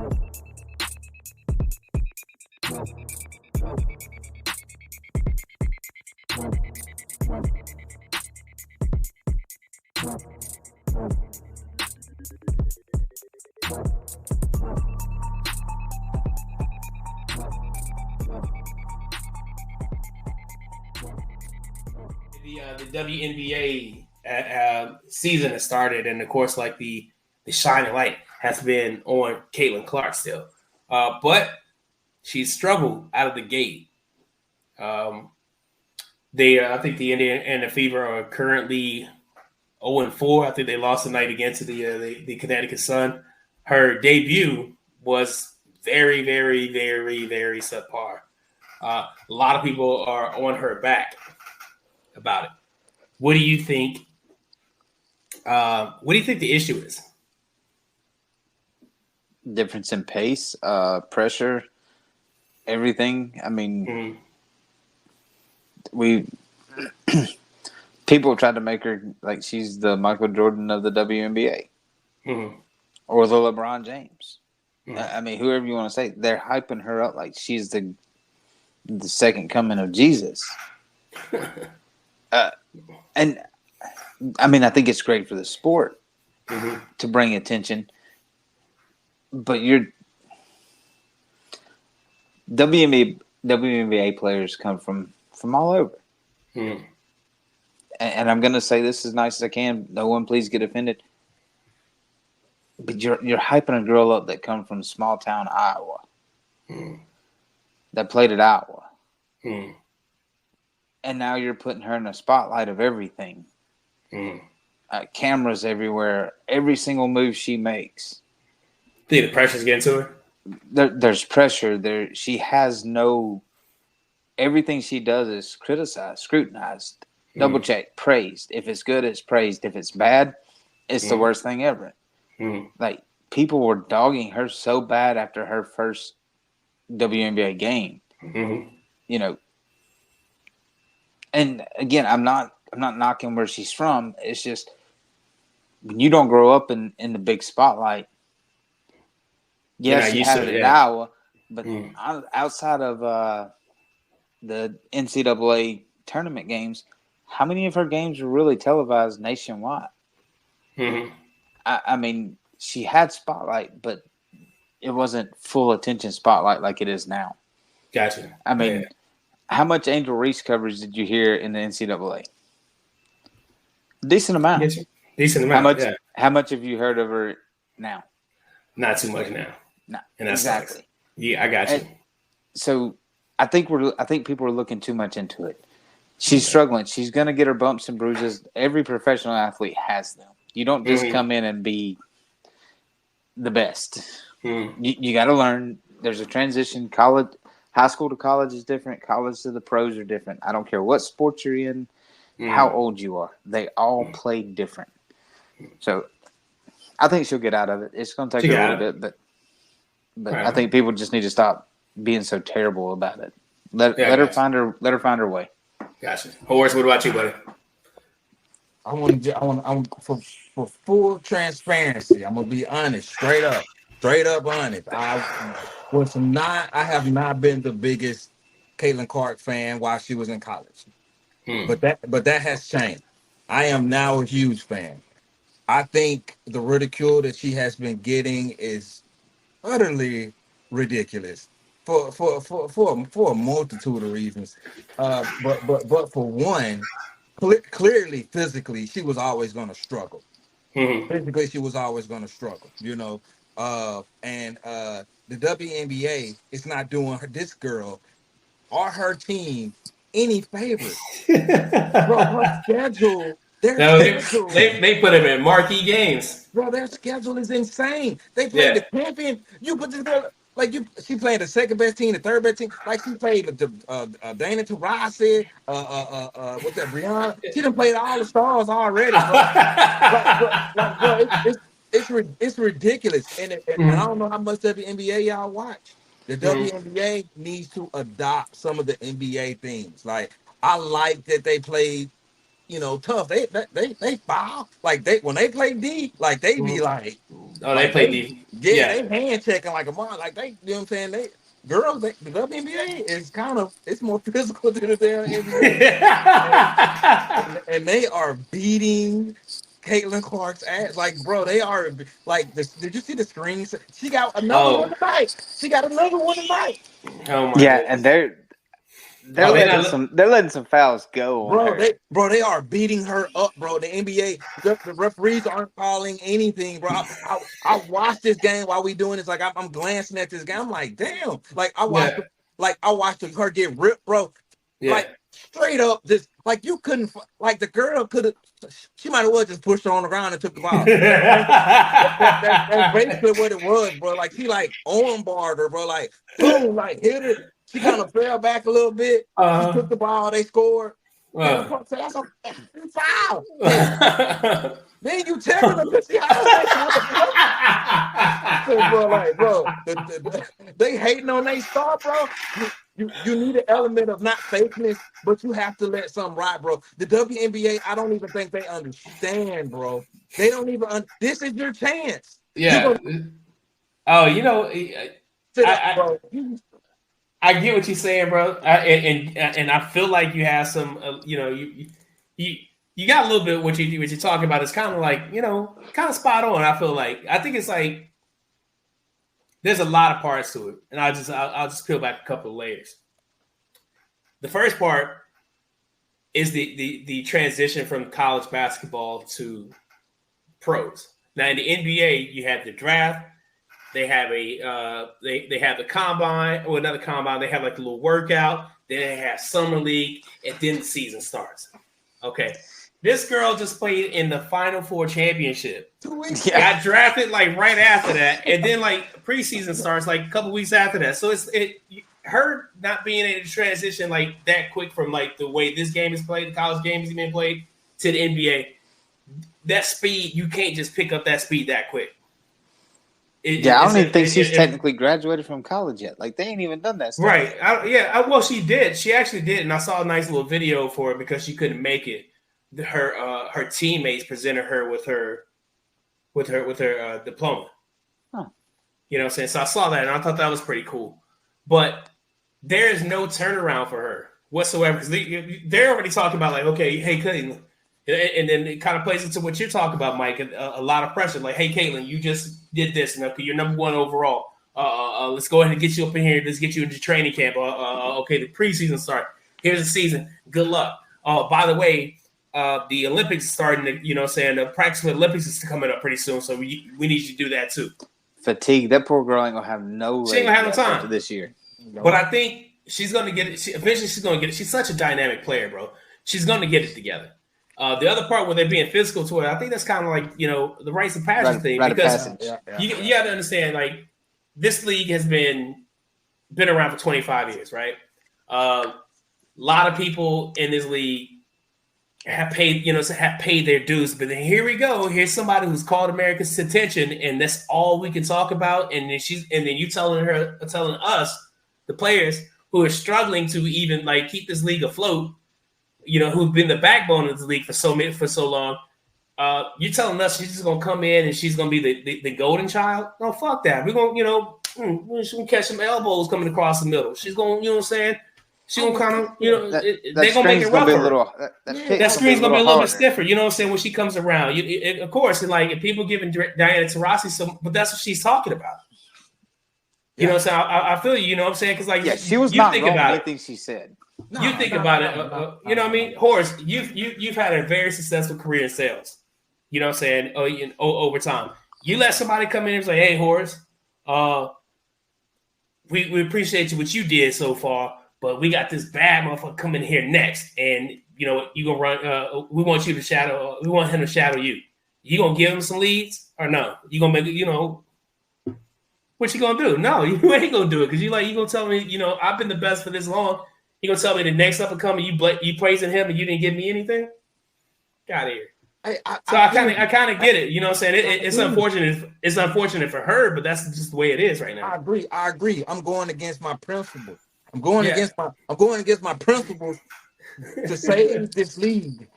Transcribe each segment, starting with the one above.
The WNBA season has started, and of course, like the shining light has been on Caitlin Clark still, but she's struggled out of the gate. Um, I think the Indian and the Fever are currently 0-4. I think they lost tonight against the Connecticut Sun. Her debut was very, very, very, very subpar. A lot of people are on her back about it. What do you think? What do you think the issue is? Difference in pace, pressure, everything. I mean, we people tried to make her like she's the Michael Jordan of the WNBA or the LeBron James. I mean, whoever you want to say, they're hyping her up like she's the second coming of Jesus. And I mean, I think it's great for the sport to bring attention, but WNBA players come from all over. And I'm going to say this as nice as I can. No one please get offended. But you're hyping a girl up that come from small town Iowa that played at Iowa. And now you're putting her in the spotlight of everything. Cameras everywhere. Every single move she makes. Think the pressure's getting to her? There's pressure. She has no... Everything she does is criticized, scrutinized, double checked, praised. If it's good, it's praised. If it's bad, it's the worst thing ever. Like, people were dogging her so bad after her first WNBA game. You know, and again, I'm not knocking where she's from. It's just when you don't grow up in the big spotlight. Yes, she had it at Iowa, but outside of the NCAA tournament games, how many of her games were really televised nationwide? I mean, she had spotlight, but it wasn't full attention spotlight like it is now. Gotcha. I mean, how much Angel Reese coverage did you hear in the NCAA? Decent amount. Decent amount. How much have you heard of her now? Not too much now. No, and that's exactly. Nice. Yeah, I got you. So I think people are looking too much into it. She's struggling. She's going to get her bumps and bruises. Every professional athlete has them. You don't just come in and be the best. You got to learn. There's a transition. High school to college is different. College to the pros are different. I don't care what sport you're in, how old you are. They all play different. So I think she'll get out of it. It's going to take her a little bit, but I think people just need to stop being so terrible about it. Let her find her way. Gotcha. Horace, what about you, buddy? For full transparency, I'm gonna be honest, straight up honest. I have not been the biggest Caitlin Clark fan while she was in college, but that has changed. I am now a huge fan. I think the ridicule that she has been getting is utterly ridiculous for a multitude of reasons. But for one, clearly physically, she was always going to struggle. Physically, she was always going to struggle. You know, and the WNBA is not doing this girl or her team any favors. Bro, her schedule. They put him in marquee games. Bro, their schedule is insane. They played the champion. You put this girl she played the second best team, the third best team. Like she played the Dana Taurasi, what's that, Brianna? She done played all the stars already, bro. It's ridiculous. And I don't know how much WNBA y'all watch. The WNBA needs to adopt some of the NBA things. Like, I like that they played tough. They foul. Like when they play D, like they be like, oh, they play D. Yeah, they hand checking like a mom. Like they, you know what I'm saying? The WNBA is it's more physical than the damn NBA. and they are beating Caitlin Clark's ass. Like, bro, they are like this. Did you see the screens? She got another one tonight. She got another one tonight. Oh my goodness. And they're letting some fouls go. They are beating her up, bro. The NBA, the referees aren't calling anything, bro. I watched this game while we doing this. Like I'm glancing at this game. I'm like, damn. Like I watched her get ripped, bro. Yeah. Like straight up, this like you couldn't like the girl could have. She might have well just pushed her on the ground and took the ball. That's basically what it was, bro. Like he like armbarred her, bro. Like boom, like hit her. She kind of fell back a little bit. She took the ball. They scored. That's a foul. Then you tell them to see how they hating on their star, bro. You need an element of not fakeness, but you have to let something ride, bro. The WNBA, I don't even think they understand, bro. They don't even. This is your chance. Yeah. I get what you're saying, bro, and I feel like you have some, you got a little bit what you're talking about. It's kind of like, kind of spot on. I feel like it's like there's a lot of parts to it, and I'll just peel back a couple of layers. The first part is the transition from college basketball to pros. Now in the NBA, you have the draft. They have they have the combine or another combine. They have like a little workout. Then they have summer league, and then the season starts. Okay, this girl just played in the Final Four championship. 2 weeks. Yeah. Got drafted like right after that, and then like preseason starts like a couple weeks after that. So her not being able to transition like that quick from like the way this game is played, the college game is being played, to the NBA. That speed, you can't just pick up that speed that quick. I don't even think she's technically graduated from college yet. Like, they ain't even done that stuff. Right. Well, she did. She actually did. And I saw a nice little video for it because she couldn't make it. Her teammates presented her with her diploma. Huh. You know what I'm saying? So I saw that, and I thought that was pretty cool. But there is no turnaround for her whatsoever. Because they're already talking about, like, okay, hey, Caitlin. And then it kind of plays into what you're talking about, Mike. A lot of pressure. Like, hey, Caitlin, you just did this. You're number one overall. Let's go ahead and get you up in here. Let's get you into training camp. Okay, the preseason start. Here's the season. Good luck. By the way, the Olympics is starting. The practice for the Olympics is coming up pretty soon. So we need you to do that too. Fatigue. That poor girl ain't gonna have no. She ain't gonna have no time this year. But I think she's gonna get it. Eventually, she's gonna get it. She's such a dynamic player, bro. She's gonna get it together. The other part where they're being physical to it, I think that's kind of like, the rites of passage thing. Because you got to understand, like, this league has been around for 25 years, right? A lot of people in this league have paid their dues. But then here we go. Here's somebody who's called America's attention, and that's all we can talk about. And then you telling us, the players who are struggling to even like keep this league afloat, who've been the backbone of the league for so long. You're telling us she's just gonna come in and she's gonna be the golden child? No, fuck that. We're gonna, she's gonna catch some elbows coming across the middle. She's gonna, you know what I'm saying? She's gonna kind of, they're gonna make it rougher. That screen's gonna be a little bit stiffer. You know what I'm saying? When she comes around, of course, and like if people giving Diana Taurasi but that's what she's talking about. You know what I'm saying? I feel you. You know what I'm saying? Because like, she was not wrong with anything she said. You think about it, you know what I mean? Horace, you've had a very successful career in sales. You know what I'm saying? Over time. You let somebody come in and say, hey, Horace, we appreciate what you did so far, but we got this bad motherfucker coming here next. And, you gonna run, we want him to shadow you. You gonna give him some leads or no? You gonna make it, what you gonna do? No, you ain't gonna do it because you gonna tell me, I've been the best for this long. You gonna tell me the next up and coming you praising him and you didn't give me anything? Get out of here. I kind of get it. You know what I'm saying? It's unfortunate. It's unfortunate for her, but that's just the way it is right now. I agree. I'm going against my principles. I'm going against my principles to save this league.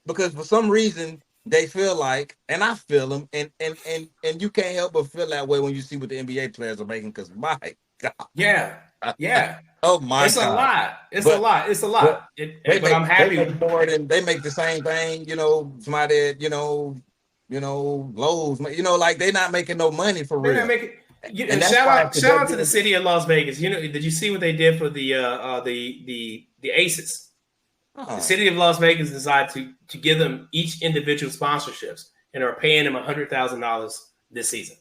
because for some reason they feel like, and I feel them, and you can't help but feel that way when you see what the NBA players are making. Because my God, yeah. oh my It's God, a lot. It's but a lot. It's a but lot. But I'm happy. they make the same thing. Somebody Lowe's. Like they're not making no money for They're not real. making. And that's Shout why out to the city of Las Vegas. Did you see what they did for the Aces? The city of Las Vegas decided to give them each individual sponsorships and are paying them $100,000 this season.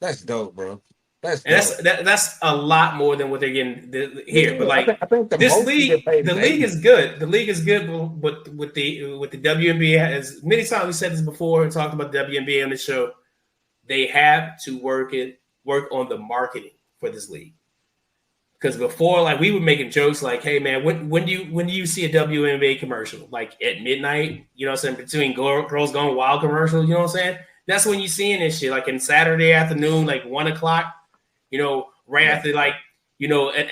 That's dope, bro. That's a lot more than what they're getting here. But like I think this league, the league is good. The league is good, but with the WNBA, as many times we said this before and talked about the WNBA on the show, they have to work on the marketing for this league. Because before, like we were making jokes like, "Hey man, when do you see a WNBA commercial? Like at midnight, you know what I'm saying? Between Girls Gone Wild commercial, you know what I'm saying? That's when you're seeing this shit. Like in Saturday afternoon, like 1:00, right after an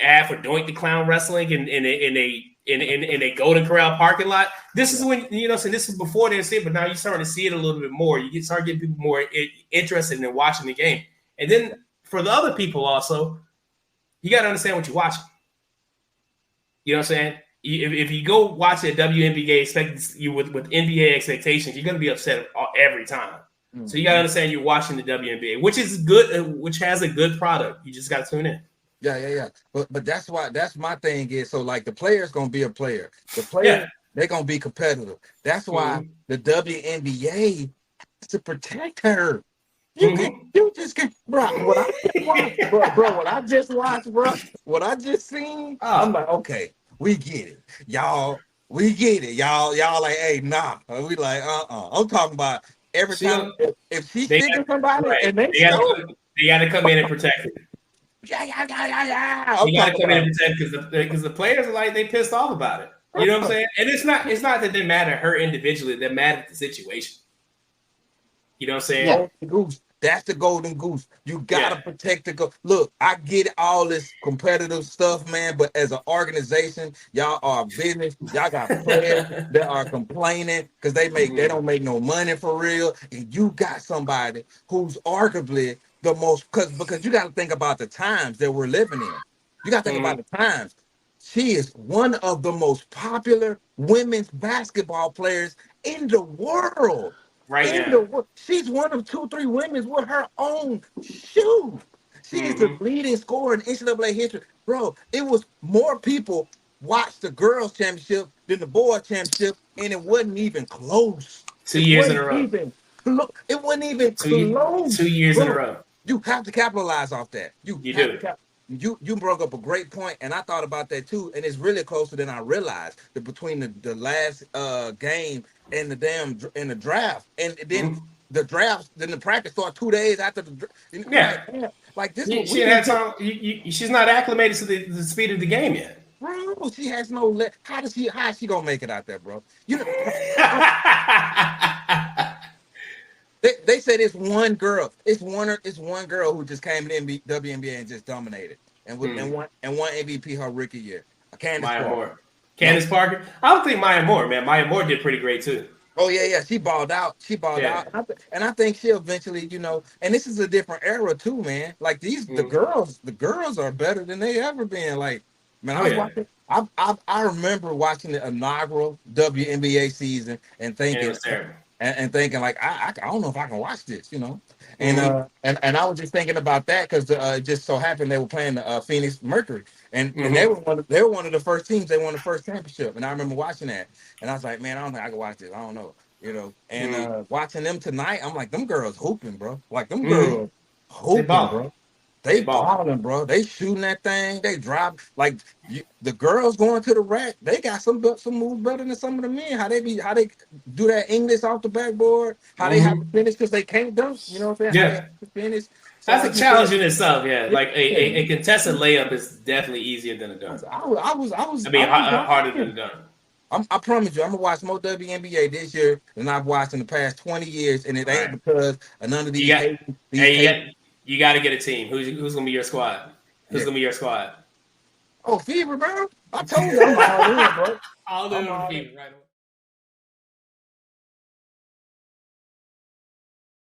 ad for Doink the Clown Wrestling in a Golden Corral parking lot. This is when so this is before they see it, but now you're starting to see it a little bit more. You start getting people more interested in watching the game, and then for the other people also. You got to understand what you're watching. You know what I'm saying? If you go watch a WNBA with NBA expectations, you're going to be upset every time. Mm-hmm. So you got to understand you're watching the WNBA, which is good, which has a good product. You just got to tune in. Yeah. But that's my thing is, so like the player's going to be a player. The player, they're going to be competitive. That's why the WNBA has to protect her. You just can't, bro. What I just watched, bro. What I just seen, I'm like, okay, we get it, y'all. We get it, y'all. Y'all like, hey, nah. We like, I'm talking about every time if she's sticking somebody and they got to come in and protect it. Yeah. You got to come in and protect because the players are like they pissed off about it. You know what I'm saying? And it's not that they mad at her individually. They're mad at the situation. You know what I'm saying? Yeah. That's the golden goose. You gotta protect the goose. Look, I get all this competitive stuff, man, but as an organization, y'all are a business. Y'all got players that are complaining because they don't make no money for real. And you got somebody who's arguably the most because you gotta think about the times that we're living in. You gotta think about the times. She is one of the most popular women's basketball players in the world. Right now. She's one of 2-3 women with her own shoe. She is the leading scorer in NCAA history. Bro, it was more people watched the girls' championship than the boys' championship, and it wasn't even close. 2 years in a row. It wasn't even close. 2 years in a row. You have to capitalize off that. You do. You brought up a great point, and I thought about that too. And it's really closer than I realized. Between the last game and the draft, and then the draft, then the practice started 2 days after the draft. Like this, she had time. She's not acclimated to the speed of the game yet. Bro, she has no. How is she gonna make it out there, bro? They said it's one girl. It's one girl who just came in the WNBA and just dominated and won MVP her rookie year. Candace Parker. I don't think Maya Moore, man. Maya Moore did pretty great too. Oh yeah. She balled out. And I think she'll eventually, and this is a different era too, man. Like the girls are better than they ever been. Like, man, I was watching. I remember watching the inaugural WNBA season and thinking. And thinking like I don't know if I can watch this, and I was just thinking about that because it just so happened they were playing the Phoenix Mercury and they were one of the first teams. They won the first championship, and I remember watching that, and I was like, man, I don't think I can watch this. I don't know, And watching them tonight, I'm like, them girls hooping, bro. Like them girls hooping, bro. They balling, bro. They shooting that thing. They drop the girls going to the rack. They got some moves better than some of the men. How they do that English off the backboard. How they have to finish because they can't dunk. You know what I'm saying? Yeah. How they have to finish. So that's a challenge in itself. Yeah, like a contested layup is definitely easier than a dunk. Harder than a dunk. I promise you, I'm gonna watch more WNBA this year than I've watched in the past 20 years, and it ain't because of none of these. You got to get a team. Who's gonna be your squad? Who's gonna be your squad? Oh, Fever, bro. I told you I'm all in, bro. All in on Fever, right?